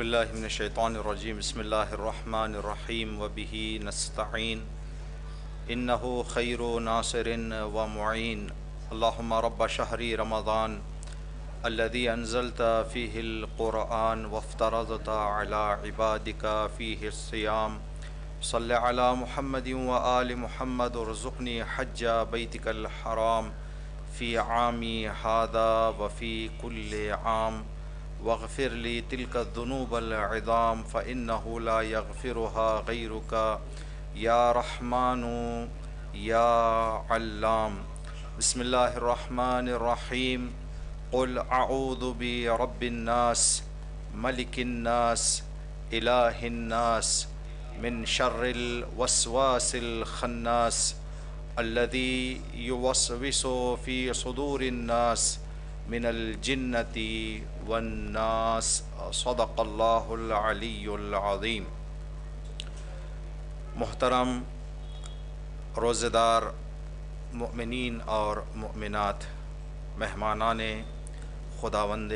باللہ من الشیطان الرجیم بسم اللہ الرحمن الرحیم وبہ نستعین انہ خیر ناصر و معین اللہم رب شہر رمضان الذي انزلت فیہ القرآن وافترضت علی عبادک فیہ الصیام صلی علی محمد و آل محمد ارزقنی حج بیتک الحرام فی عامی ھذا وفی کل عام واغفر لی تلک الذنوب العظام فإنه لا يغفرها غیرک یا رحمن یا علام۔ بسم اللہ الرحمن الرحیم قل اعوذ برب الناس ملک الناس الہ الناس من شر الوسواس الخناس الذی یوسوس فی صدور الناس من الجنة والناس۔ صدق اللہ العلی العظیم۔ محترم روزہ دار مؤمنین اور مؤمنات، مہمانان خداوند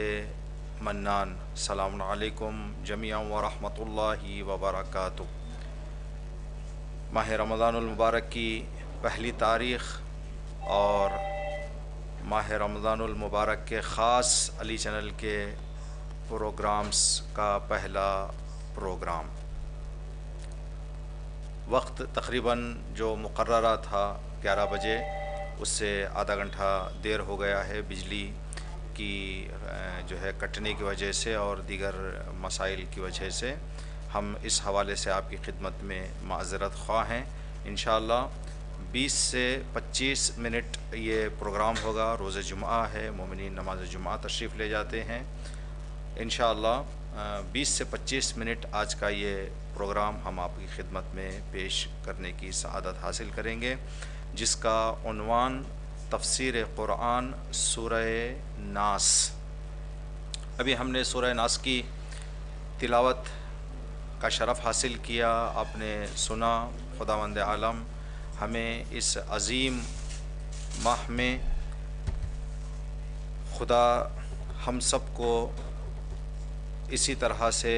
منان، السلام علیکم جمیعا ورحمۃ اللہ وبرکاتہ۔ ماہ رمضان المبارک کی پہلی تاریخ اور ماہ رمضان المبارک کے خاص علی چینل کے پروگرامز کا پہلا پروگرام، وقت تقریباً جو مقررہ تھا 11 بجے، اس سے آدھا گھنٹہ دیر ہو گیا ہے بجلی کی جو ہے کٹنے کی وجہ سے اور دیگر مسائل کی وجہ سے۔ ہم اس حوالے سے آپ کی خدمت میں معذرت خواہ ہیں۔ انشاءاللہ 20 سے 25 منٹ یہ پروگرام ہوگا۔ روز جمعہ ہے، مومنین نماز جمعہ تشریف لے جاتے ہیں۔ انشاءاللہ 20 سے 25 منٹ آج کا یہ پروگرام ہم آپ کی خدمت میں پیش کرنے کی سعادت حاصل کریں گے، جس کا عنوان تفسیر قرآن سورہ ناس۔ ابھی ہم نے سورہ ناس کی تلاوت کا شرف حاصل کیا، آپ نے سنا۔ خداوند عالم ہمیں اس عظیم ماہ میں خدا ہم سب کو اسی طرح سے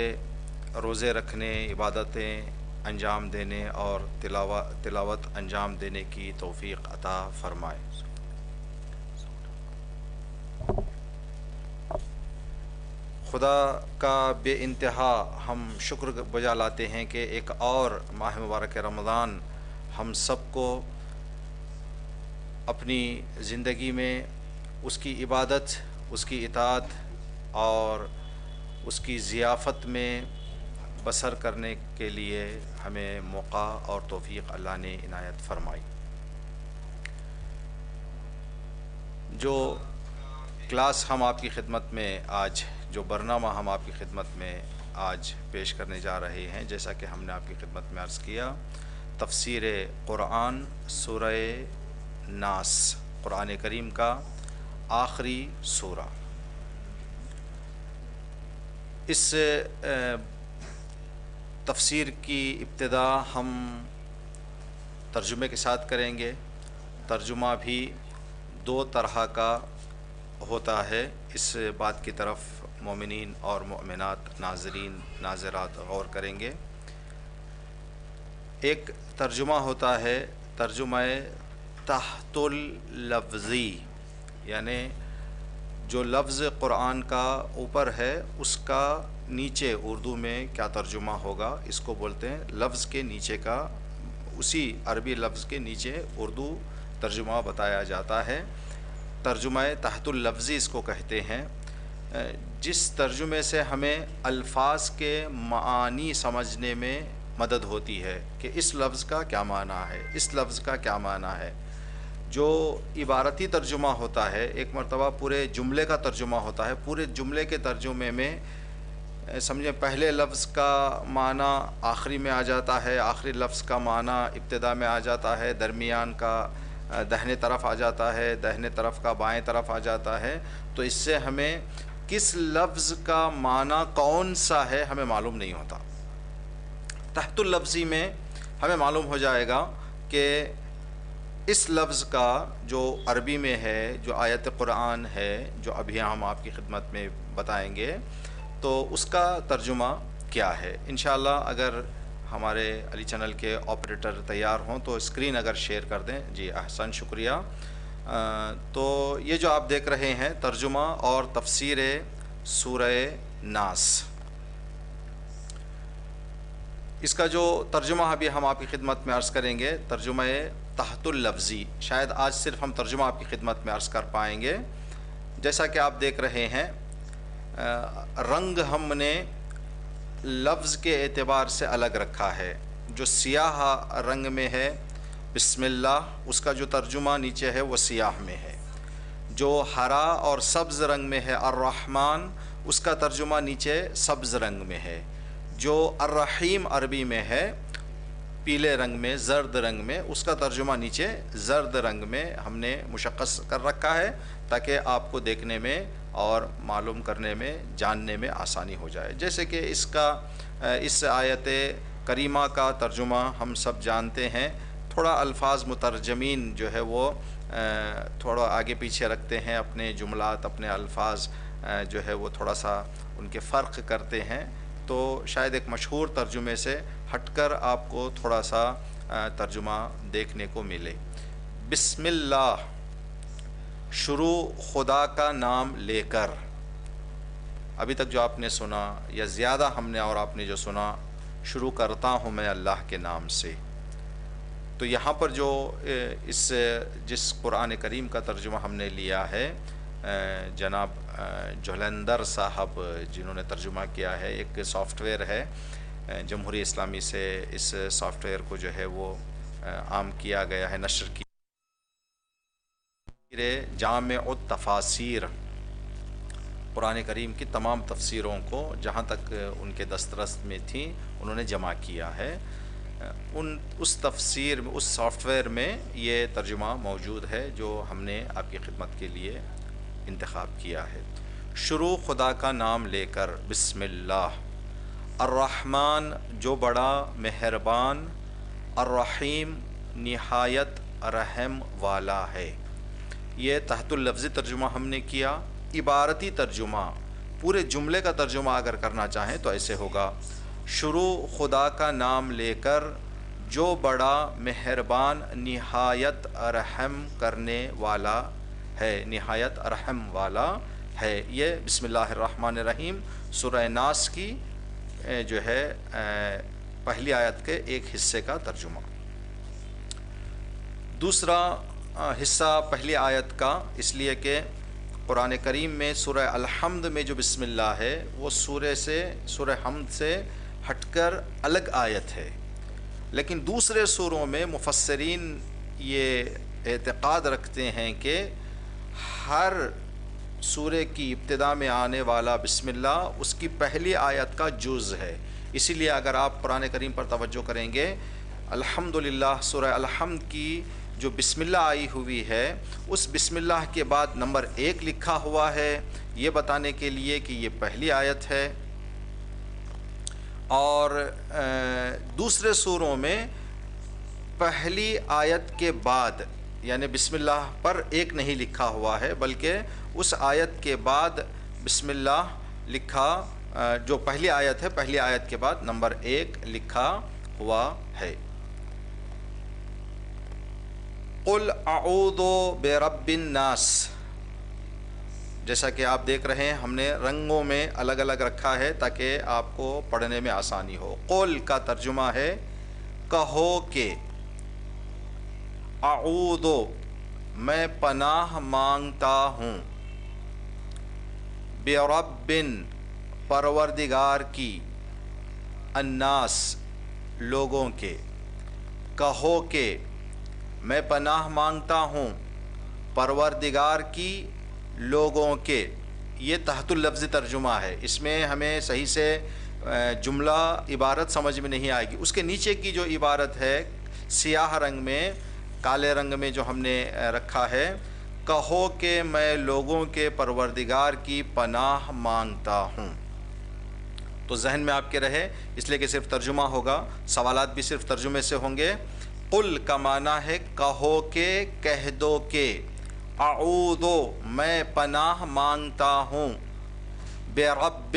روزے رکھنے، عبادتیں انجام دینے اور تلاوت انجام دینے کی توفیق عطا فرمائے۔ خدا کا بے انتہا ہم شکر بجا لاتے ہیں کہ ایک اور ماہ مبارک رمضان ہم سب کو اپنی زندگی میں اس کی عبادت، اس کی اطاعت اور اس کی ضیافت میں بسر کرنے کے لیے ہمیں موقع اور توفیق اللہ نے عنایت فرمائی۔ جو کلاس ہم آپ کی خدمت میں آج، جو برنامہ ہم آپ کی خدمت میں آج پیش کرنے جا رہے ہیں، جیسا کہ ہم نے آپ کی خدمت میں عرض کیا، تفسیر قرآن سورہ ناس، قرآن کریم کا آخری سورہ۔ اس تفسیر کی ابتدا ہم ترجمے کے ساتھ کریں گے۔ ترجمہ بھی دو طرح کا ہوتا ہے، اس بات کی طرف مومنین اور مؤمنات، ناظرین ناظرات غور کریں گے۔ ایک ترجمہ ہوتا ہے ترجمہ تحت اللفظی، یعنی جو لفظ قرآن کا اوپر ہے اس کا نیچے اردو میں کیا ترجمہ ہوگا، اس کو بولتے ہیں لفظ کے نیچے کا، اسی عربی لفظ کے نیچے اردو ترجمہ بتایا جاتا ہے۔ ترجمہ تحت اللفظی اس کو کہتے ہیں، جس ترجمے سے ہمیں الفاظ کے معانی سمجھنے میں مدد ہوتی ہے کہ اس لفظ کا کیا معنی ہے، اس لفظ کا کیا معنی ہے۔ جو عبارتی ترجمہ ہوتا ہے، ایک مرتبہ پورے جملے کا ترجمہ ہوتا ہے، پورے جملے کے ترجمے میں سمجھیں پہلے لفظ کا معنی آخری میں آ جاتا ہے، آخری لفظ کا معنی ابتدا میں آ جاتا ہے، درمیان کا دہنے طرف آ جاتا ہے، دہنے طرف کا بائیں طرف آ جاتا ہے۔ تو اس سے ہمیں کس لفظ کا معنی کون سا ہے ہمیں معلوم نہیں ہوتا۔ تحت اللفظی میں ہمیں معلوم ہو جائے گا کہ اس لفظ کا جو عربی میں ہے، جو آیت قرآن ہے، جو ابھی ہم آپ کی خدمت میں بتائیں گے، تو اس کا ترجمہ کیا ہے؟ انشاءاللہ اگر ہمارے علی چینل کے آپریٹر تیار ہوں تو اسکرین اگر شیئر کر دیں۔ جی احسن، شکریہ۔ تو یہ جو آپ دیکھ رہے ہیں ترجمہ اور تفسیر سورہ ناس، اس کا جو ترجمہ ابھی ہم آپ کی خدمت میں عرض کریں گے، ترجمہ تحت اللفظی۔ شاید آج صرف ہم ترجمہ آپ کی خدمت میں عرض کر پائیں گے۔ جیسا کہ آپ دیکھ رہے ہیں، رنگ ہم نے لفظ کے اعتبار سے الگ رکھا ہے۔ جو سیاہ رنگ میں ہے بسم اللہ، اس کا جو ترجمہ نیچے ہے وہ سیاہ میں ہے۔ جو ہرا اور سبز رنگ میں ہے الرحمن، اس کا ترجمہ نیچے سبز رنگ میں ہے۔ جو الرحیم عربی میں ہے پیلے رنگ میں، زرد رنگ میں، اس کا ترجمہ نیچے زرد رنگ میں ہم نے مشخص کر رکھا ہے تاکہ آپ کو دیکھنے میں اور معلوم کرنے میں، جاننے میں آسانی ہو جائے۔ جیسے کہ اس آیت کریمہ کا ترجمہ ہم سب جانتے ہیں، تھوڑا الفاظ مترجمین جو ہے وہ تھوڑا آگے پیچھے رکھتے ہیں، اپنے جملات، اپنے الفاظ جو ہے وہ تھوڑا سا ان کے فرق کرتے ہیں، تو شاید ایک مشہور ترجمے سے ہٹ کر آپ کو تھوڑا سا ترجمہ دیکھنے کو ملے۔ بسم اللہ، شروع خدا کا نام لے کر۔ ابھی تک جو آپ نے سنا یا زیادہ ہم نے اور آپ نے جو سنا، شروع کرتا ہوں میں اللہ کے نام سے، تو یہاں پر جو جس قرآن کریم کا ترجمہ ہم نے لیا ہے، جناب جھلندر صاحب جنہوں نے ترجمہ کیا ہے، ایک سافٹ ویئر ہے جمہوری اسلامی سے، اس سافٹ ویئر کو جو ہے وہ عام کیا گیا ہے، نشر کی جامع التفاسیر، قرآن کریم کی تمام تفسیروں کو جہاں تک ان کے دسترس میں تھیں انہوں نے جمع کیا ہے۔ اس تفسیر میں، اس سافٹ ویئر میں یہ ترجمہ موجود ہے جو ہم نے آپ کی خدمت کے لیے انتخاب کیا ہے۔ شروع خدا کا نام لے کر، بسم اللہ، الرحمن جو بڑا مہربان، الرحیم نہایت رحم والا ہے۔ یہ تحت اللفظی ترجمہ ہم نے کیا۔ عبارتی ترجمہ، پورے جملے کا ترجمہ اگر کرنا چاہیں تو ایسے ہوگا، شروع خدا کا نام لے کر جو بڑا مہربان نہایت رحم کرنے والا ہے، نہایت رحم والا ہے۔ یہ بسم اللہ الرحمن الرحیم سورہ ناس کی جو ہے پہلی آیت کے ایک حصے کا ترجمہ۔ دوسرا حصہ پہلی آیت کا، اس لیے کہ قرآن کریم میں سورہ الحمد میں جو بسم اللہ ہے وہ سورہ حمد سے ہٹ کر الگ آیت ہے، لیکن دوسرے سوروں میں مفسرین یہ اعتقاد رکھتے ہیں کہ ہر سورے کی ابتدا میں آنے والا بسم اللہ اس کی پہلی آیت کا جز ہے۔ اسی لیے اگر آپ قرآن کریم پر توجہ کریں گے، الحمدللہ سورہ الحمد کی جو بسم اللہ آئی ہوئی ہے، اس بسم اللہ کے بعد نمبر 1 لکھا ہوا ہے، یہ بتانے کے لیے کہ یہ پہلی آیت ہے۔ اور دوسرے سوروں میں پہلی آیت کے بعد، یعنی بسم اللہ پر 1 نہیں لکھا ہوا ہے، بلکہ اس آیت کے بعد بسم اللہ لکھا، جو پہلی آیت ہے، پہلی آیت کے بعد نمبر 1 لکھا ہوا ہے۔ قل اعوذ برب الناس، جیسا کہ آپ دیکھ رہے ہیں ہم نے رنگوں میں الگ الگ رکھا ہے تاکہ آپ کو پڑھنے میں آسانی ہو۔ قل کا ترجمہ ہے کہو کہ، اعوذ میں پناہ مانگتا ہوں، برب پروردگار کی، الناس لوگوں کے، کہو کہ میں پناہ مانگتا ہوں پروردگار کی لوگوں کے۔ یہ تحت اللفظ ترجمہ ہے، اس میں ہمیں صحیح سے جملہ عبارت سمجھ میں نہیں آئے گی۔ اس کے نیچے کی جو عبارت ہے سیاہ رنگ میں، کالے رنگ میں جو ہم نے رکھا ہے، کہو کہ میں لوگوں کے پروردگار کی پناہ مانگتا ہوں، تو ذہن میں آپ کے رہے، اس لیے کہ صرف ترجمہ ہوگا، سوالات بھی صرف ترجمے سے ہوں گے۔ قل کا معنی ہے کہو کہ، کہہ دو کہ، اعوذ میں پناہ مانگتا ہوں، برب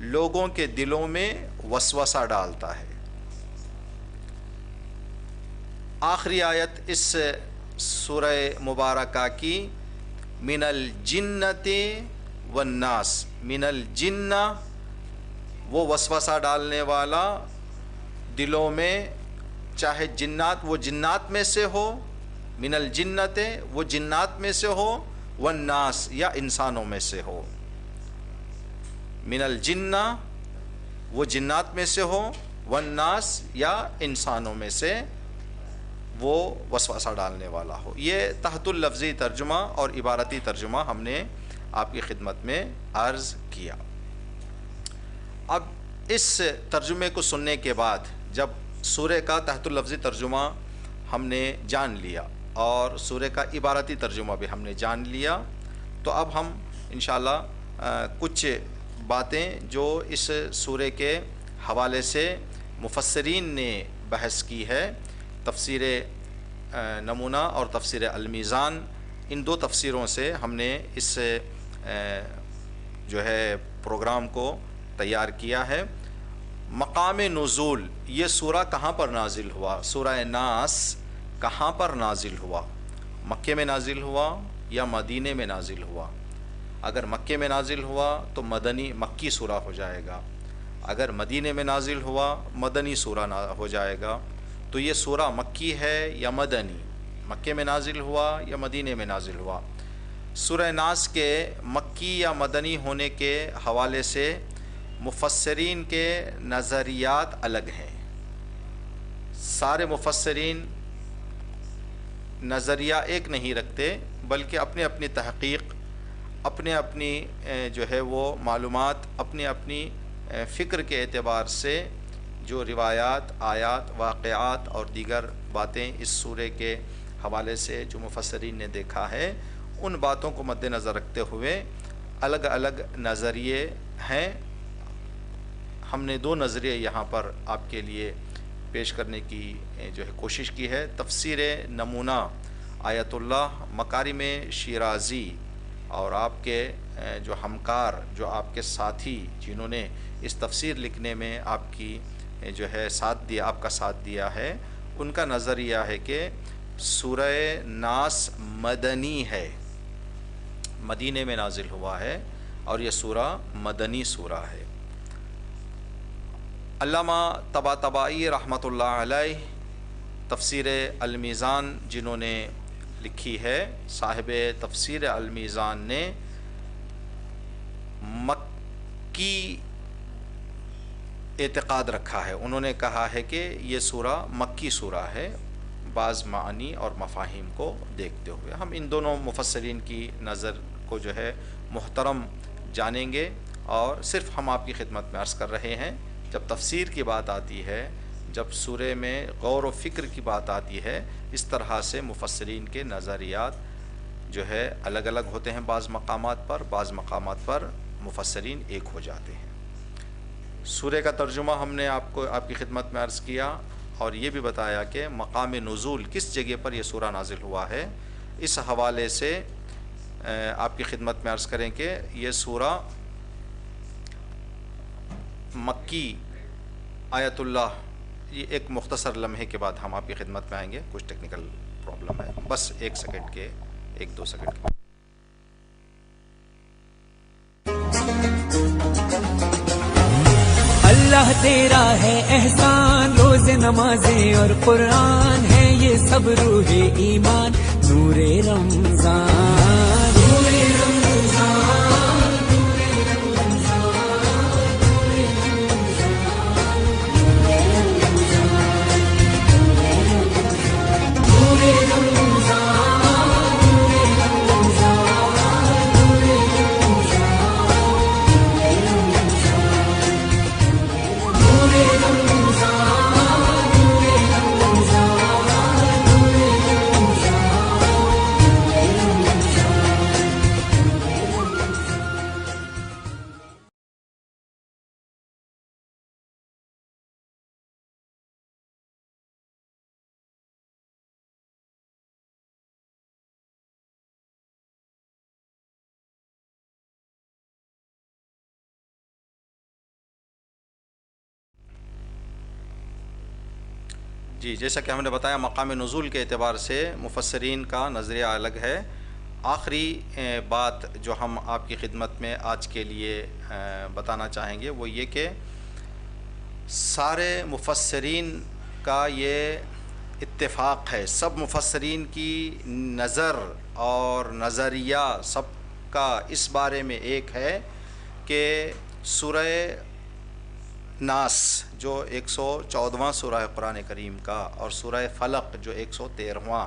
لوگوں کے دلوں میں وسوسہ ڈالتا ہے۔ آخری آیت اس سورہ مبارکہ کی من الجنت والناس، من الجنہ وہ وسوسہ ڈالنے والا دلوں میں، چاہے جنات، وہ جنات میں سے ہو، من الجنت وہ جنات میں سے ہو، والناس یا انسانوں میں سے ہو۔ من الجنہ وہ جنات میں سے ہو، والناس یا انسانوں میں سے وہ وسوسہ ڈالنے والا ہو۔ یہ تحت اللفظی ترجمہ اور عبارتی ترجمہ ہم نے آپ کی خدمت میں عرض کیا۔ اب اس ترجمے کو سننے کے بعد جب سورہ کا تحت اللفظی ترجمہ ہم نے جان لیا اور سورہ کا عبارتی ترجمہ بھی ہم نے جان لیا، تو اب ہم انشاءاللہ کچھ باتیں جو اس سورہ کے حوالے سے مفسرین نے بحث کی ہے، تفسیر نمونہ اور تفسیر المیزان، ان دو تفسیروں سے ہم نے اس جو ہے پروگرام کو تیار کیا ہے۔ مقام نزول، یہ سورہ کہاں پر نازل ہوا؟ سورہ ناس کہاں پر نازل ہوا؟ مکے میں نازل ہوا یا مدینے میں نازل ہوا؟ اگر مکے میں نازل ہوا تو مکی سورہ ہو جائے گا، اگر مدینے میں نازل ہوا مدنی سورہ ہو جائے گا۔ تو یہ سورہ مکی ہے یا مدنی؟ مکے میں نازل ہوا یا مدینے میں نازل ہوا؟ سورہ ناس کے مکی یا مدنی ہونے کے حوالے سے مفسرین کے نظریات الگ ہیں۔ سارے مفسرین نظریہ ایک نہیں رکھتے، بلکہ اپنے اپنی تحقیق، اپنی جو ہے وہ معلومات، اپنی فکر کے اعتبار سے جو روایات، آیات، واقعات اور دیگر باتیں اس سورے کے حوالے سے جو مفسرین نے دیکھا ہے، ان باتوں کو مد نظر رکھتے ہوئے الگ الگ نظریے ہیں۔ ہم نے دو نظریے یہاں پر آپ کے لیے پیش کرنے کی جو ہے کوشش کی ہے۔ تفسیر نمونہ آیت اللہ مکارم شیرازی اور آپ کے جو ہمکار، جو آپ کے ساتھی جنہوں نے اس تفسیر لکھنے میں آپ کی جو ہے ساتھ دیا، آپ کا ساتھ دیا ہے، ان کا نظریہ ہے کہ سورہ ناس مدنی ہے، مدینے میں نازل ہوا ہے اور یہ سورہ مدنی سورہ ہے۔ علامہ طباطبائی رحمۃ اللہ علیہ تفسیر المیزان جنہوں نے لکھی ہے، صاحب تفسیر المیزان نے مکی اعتقاد رکھا ہے۔ انہوں نے کہا ہے کہ یہ سورہ مکی سورہ ہے، بعض معانی اور مفاہیم کو دیکھتے ہوئے۔ ہم ان دونوں مفسرین کی نظر کو جو ہے محترم جانیں گے، اور صرف ہم آپ کی خدمت میں عرض کر رہے ہیں، جب تفسیر کی بات آتی ہے، جب سورہ میں غور و فکر کی بات آتی ہے، اس طرح سے مفسرین کے نظریات جو ہے الگ الگ ہوتے ہیں، بعض مقامات پر مفسرین ایک ہو جاتے ہیں۔ سورہ کا ترجمہ ہم نے آپ کی خدمت میں عرض کیا، اور یہ بھی بتایا کہ مقام نزول کس جگہ پر یہ سورہ نازل ہوا ہے۔ اس حوالے سے آپ کی خدمت میں عرض کریں کہ یہ سورہ مکی آیت اللہ، یہ ایک مختصر لمحے کے بعد ہم آپ کی خدمت میں آئیں گے، کچھ ٹیکنیکل پرابلم ہے، بس 1-2 سیکنڈ کے۔ اللہ تیرا ہے احسان، روز نمازیں اور قرآن ہے یہ سب روح ایمان، نور رمضان، نور رمضان، جی، جیسا کہ ہم نے بتایا مقام نزول کے اعتبار سے مفسرین کا نظریہ الگ ہے۔ آخری بات جو ہم آپ کی خدمت میں آج کے لیے بتانا چاہیں گے وہ یہ کہ سارے مفسرین کا یہ اتفاق ہے، سب مفسرین کی نظر اور نظریہ سب کا اس بارے میں ایک ہے کہ سورہ ناس جو 114واں سورہ قرآن کریم کا اور سورہ فلق جو 113واں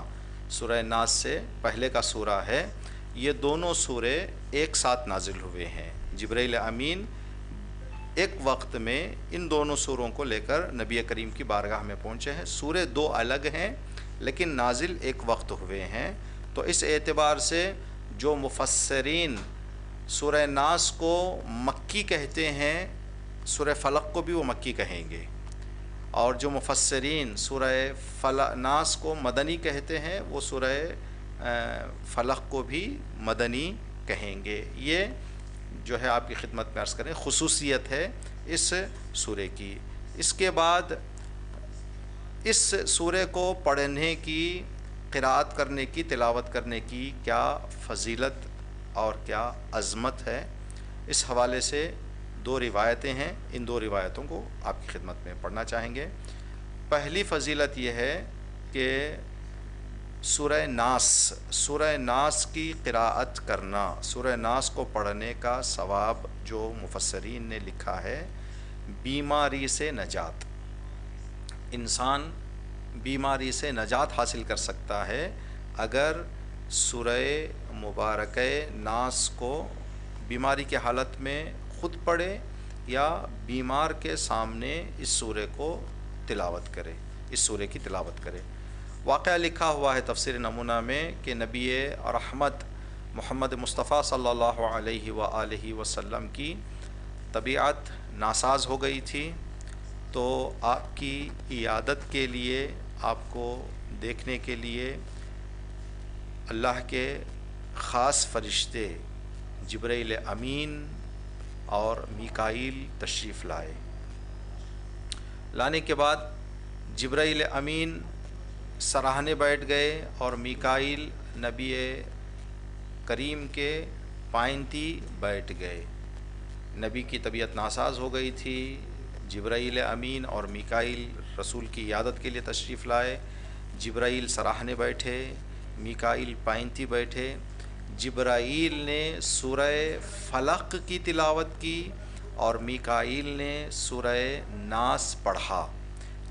سورہ ناس سے پہلے کا سورہ ہے، یہ دونوں سورے ایک ساتھ نازل ہوئے ہیں۔ جبرائیل امین ایک وقت میں ان دونوں سوروں کو لے کر نبی کریم کی بارگاہ میں پہنچے ہیں۔ سورے دو الگ ہیں لیکن نازل ایک وقت ہوئے ہیں، تو اس اعتبار سے جو مفسرین سورہ ناس کو مکی کہتے ہیں سورہ فلق کو بھی وہ مکی کہیں گے، اور جو مفسرین سورہ ناس کو مدنی کہتے ہیں وہ سورہ فلق کو بھی مدنی کہیں گے۔ یہ جو ہے آپ کی خدمت میں عرض کریں خصوصیت ہے اس سورے کی۔ اس کے بعد اس سورے کو پڑھنے کی، قراءت کرنے کی، تلاوت کرنے کی کیا فضیلت اور کیا عظمت ہے، اس حوالے سے دو روایتیں ہیں، ان دو روایتوں کو آپ کی خدمت میں پڑھنا چاہیں گے۔ پہلی فضیلت یہ ہے کہ سورہ ناس کی قراءت کرنا، سورہ ناس کو پڑھنے کا ثواب جو مفسرین نے لکھا ہے، بیماری سے نجات، انسان بیماری سے نجات حاصل کر سکتا ہے اگر سورہ مبارکہ ناس کو بیماری کے حالت میں خود پڑھے یا بیمار کے سامنے اس سورے کو تلاوت کرے، اس سورے کی تلاوت کرے۔ واقعہ لکھا ہوا ہے تفسیر نمونہ میں کہ نبی رحمت محمد مصطفیٰ صلی اللہ علیہ وآلہ وسلم کی طبیعت ناساز ہو گئی تھی، تو آپ کی عیادت کے لیے، آپ کو دیکھنے کے لیے اللہ کے خاص فرشتے جبرائیل امین اور میکائیل تشریف لائے۔ لانے کے بعد جبرائیل امین سراہنے بیٹھ گئے اور میکائیل نبی کریم کے پائنتی بیٹھ گئے۔ نبی کی طبیعت ناساز ہو گئی تھی، جبرائیل امین اور میکائیل رسول کی عیادت کے لیے تشریف لائے۔ جبرائیل سراہنے بیٹھے، میکائیل پائنتی بیٹھے۔ جبرائیل نے سورہ فلق کی تلاوت کی اور میکائیل نے سورہ ناس پڑھا،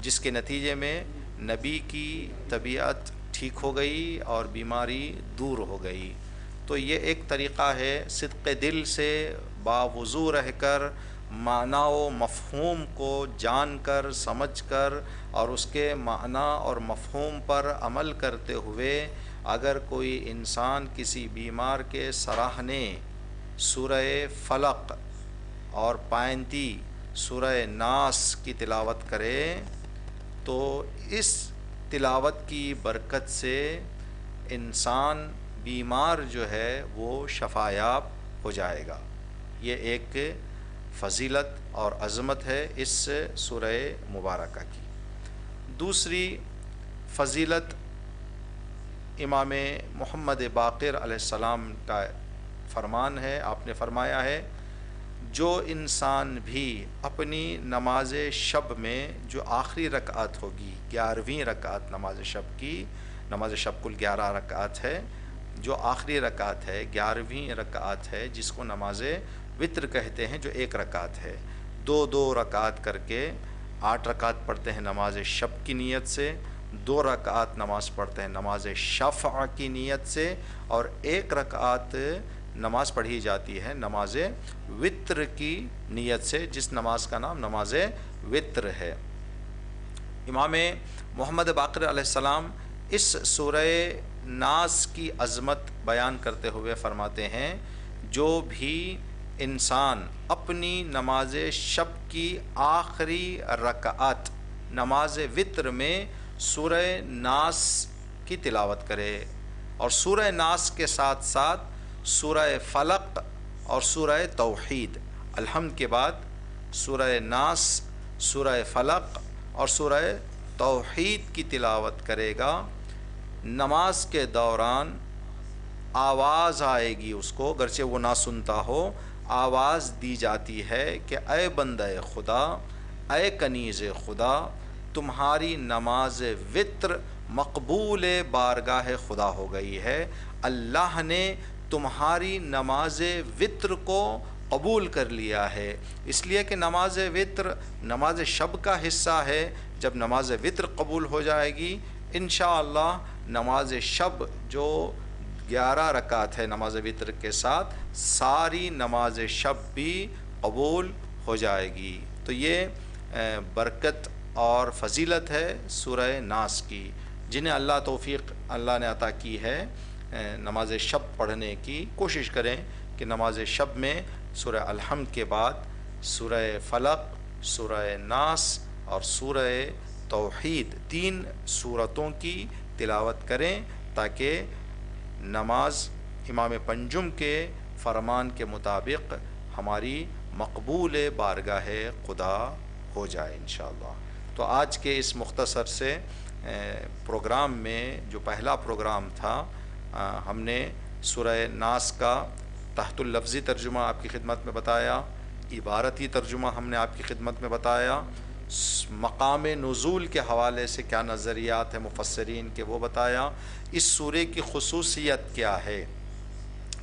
جس کے نتیجے میں نبی کی طبیعت ٹھیک ہو گئی اور بیماری دور ہو گئی۔ تو یہ ایک طریقہ ہے صدق دل سے باوضو رہ کر معنی و مفہوم کو جان کر، سمجھ کر اور اس کے معنی اور مفہوم پر عمل کرتے ہوئے اگر کوئی انسان کسی بیمار کے سراہنے سورہ فلق اور پائنتی سورہ ناس کی تلاوت کرے تو اس تلاوت کی برکت سے انسان بیمار جو ہے وہ شفایاب ہو جائے گا۔ یہ ایک فضیلت اور عظمت ہے اس سورہ مبارکہ کی۔ دوسری فضیلت امام محمد باقر علیہ السلام کا فرمان ہے، آپ نے فرمایا ہے جو انسان بھی اپنی نماز شب میں جو آخری رکعت ہوگی، 11ویں رکعت نماز شب کی، نماز شب کل 11 رکعت ہے، جو آخری رکعت ہے 11ویں رکعت ہے جس کو نماز وتر کہتے ہیں، جو ایک رکعت ہے، 2 رکعت کر کے 8 رکعت پڑھتے ہیں نماز شب کی نیت سے، 2 رکعت نماز پڑھتے ہیں نماز شفع کی نیت سے، اور 1 رکعت نماز پڑھی جاتی ہے نماز وتر کی نیت سے، جس نماز کا نام نماز وتر ہے۔ امام محمد باقر علیہ السلام اس سورہ ناس کی عظمت بیان کرتے ہوئے فرماتے ہیں جو بھی انسان اپنی نماز شب کی آخری رکعت نماز وتر میں سورہ ناس کی تلاوت کرے اور سورہ ناس کے ساتھ ساتھ سورہ فلق اور سورہ توحید، الحمد کے بعد سورہ ناس، سورہ فلق اور سورہ توحید کی تلاوت کرے گا، نماز کے دوران آواز آئے گی اس کو، گرچہ وہ نہ سنتا ہو، آواز دی جاتی ہے کہ اے بندہ خدا، اے کنیز خدا، تمہاری نماز وطر مقبول بارگاہ خدا ہو گئی ہے، اللہ نے تمہاری نماز وطر کو قبول کر لیا ہے۔ اس لیے کہ نماز وطر نماز شب کا حصہ ہے۔ جب نماز وطر قبول ہو جائے گی انشاءاللہ نماز شب جو 11 رکعت ہے نماز وطر کے ساتھ، ساری نماز شب بھی قبول ہو جائے گی۔ تو یہ برکت اور فضیلت ہے سورہ ناس کی، جنہیں اللہ توفیق اللہ نے عطا کی ہے نماز شب پڑھنے کی۔ کوشش کریں کہ نماز شب میں سورہ الحمد کے بعد سورہ فلق، سورہ ناس اور سورہ توحید 3 سورتوں کی تلاوت کریں، تاکہ نماز امام پنجم کے فرمان کے مطابق ہماری مقبول بارگاہ خدا ہو جائے انشاءاللہ۔ تو آج کے اس مختصر سے پروگرام میں جو پہلا پروگرام تھا، ہم نے سورہ ناس کا تحت اللفظی ترجمہ آپ کی خدمت میں بتایا، عبارتی ترجمہ ہم نے آپ کی خدمت میں بتایا، مقام نزول کے حوالے سے کیا نظریات ہیں مفسرین کے وہ بتایا، اس سورے کی خصوصیت کیا ہے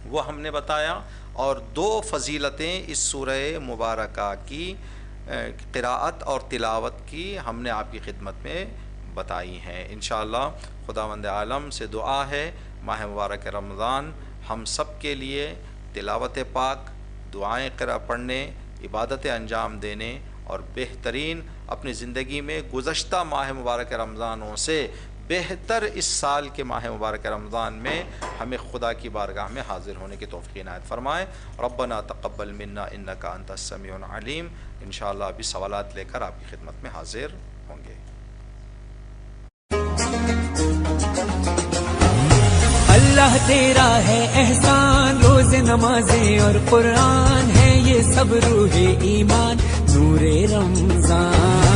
وہ ہم نے بتایا، اور 2 فضیلتیں اس سورہ مبارکہ کی قراءت اور تلاوت کی ہم نے آپ کی خدمت میں بتائی ہیں۔ انشاءاللہ خداوند عالم سے دعا ہے ماہ مبارک رمضان ہم سب کے لیے تلاوت پاک، دعائیں پڑھنے، عبادتیں انجام دینے اور بہترین اپنی زندگی میں گزشتہ ماہ مبارک رمضانوں سے بہتر اس سال کے ماہ مبارک رمضان میں ہمیں خدا کی بارگاہ میں حاضر ہونے کی توفیق عنایت فرمائے۔ ربنا تقبل منا انک انت السمیع العلیم۔ انشاءاللہ ابھی سوالات لے کر آپ کی خدمت میں حاضر ہوں گے۔ اللہ تیرا ہے احسان، روز نمازیں اور قرآن ہے یہ سب روح ایمان، نور رمضان۔